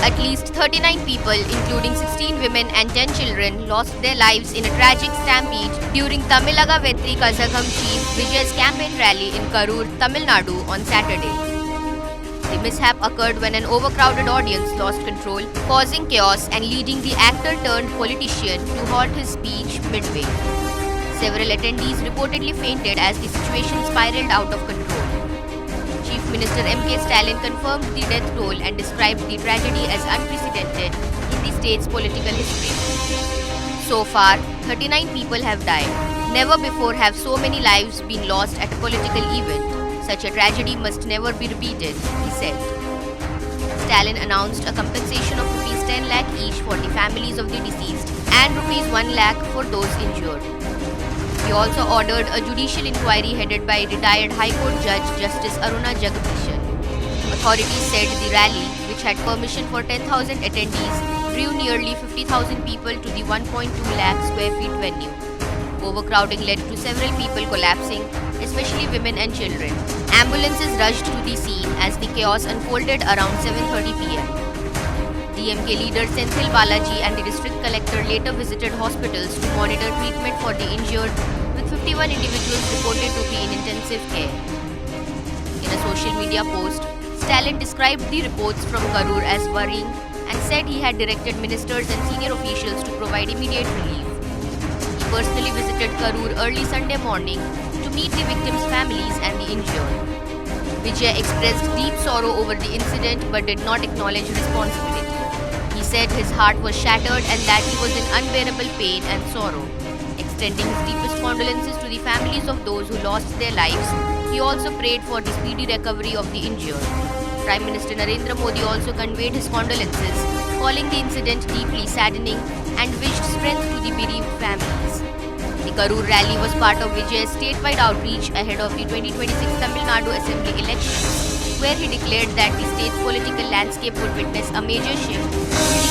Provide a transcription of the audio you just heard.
At least 39 people, including 16 women and 10 children, lost their lives in a tragic stampede during Tamilaga Vetri Kazhagam Chief Vijay's campaign rally in Karur, Tamil Nadu on Saturday. The mishap occurred when an overcrowded audience lost control, causing chaos and leading the actor-turned-politician to halt his speech midway. Several attendees reportedly fainted as the situation spiraled out of control. Chief Minister M.K. Stalin confirmed the death toll and described the tragedy as unprecedented in the state's political history. So far, 39 people have died. Never before have so many lives been lost at a political event. Such a tragedy must never be repeated, he said. Stalin announced a compensation of Rs 10 lakh each for the families of the deceased and Rs 1 lakh for those injured. He also ordered a judicial inquiry headed by retired High Court Judge Justice Aruna Jagadeeshan. Authorities said the rally, which had permission for 10,000 attendees, drew nearly 50,000 people to the 1.2 lakh square feet venue. Overcrowding led to several people collapsing, especially women and children. Ambulances rushed to the scene as the chaos unfolded around 7:30 p.m. DMK leader Senthil Balaji and the district collector later visited hospitals to monitor treatment for the injured, with 51 individuals reported to be in intensive care. In a social media post, Stalin described the reports from Karur as worrying and said he had directed ministers and senior officials to provide immediate relief. He personally visited Karur early Sunday morning to meet the victims' families and the injured. Vijay expressed deep sorrow over the incident but did not acknowledge responsibility. He said his heart was shattered and that he was in unbearable pain and sorrow. Extending his deepest condolences to the families of those who lost their lives, he also prayed for the speedy recovery of the injured. Prime Minister Narendra Modi also conveyed his condolences, calling the incident deeply saddening and wished strength to the bereaved families. The Karur rally was part of Vijay's statewide outreach ahead of the 2026 Tamil Nadu Assembly elections, where he declared that the state's political landscape would witness a major shift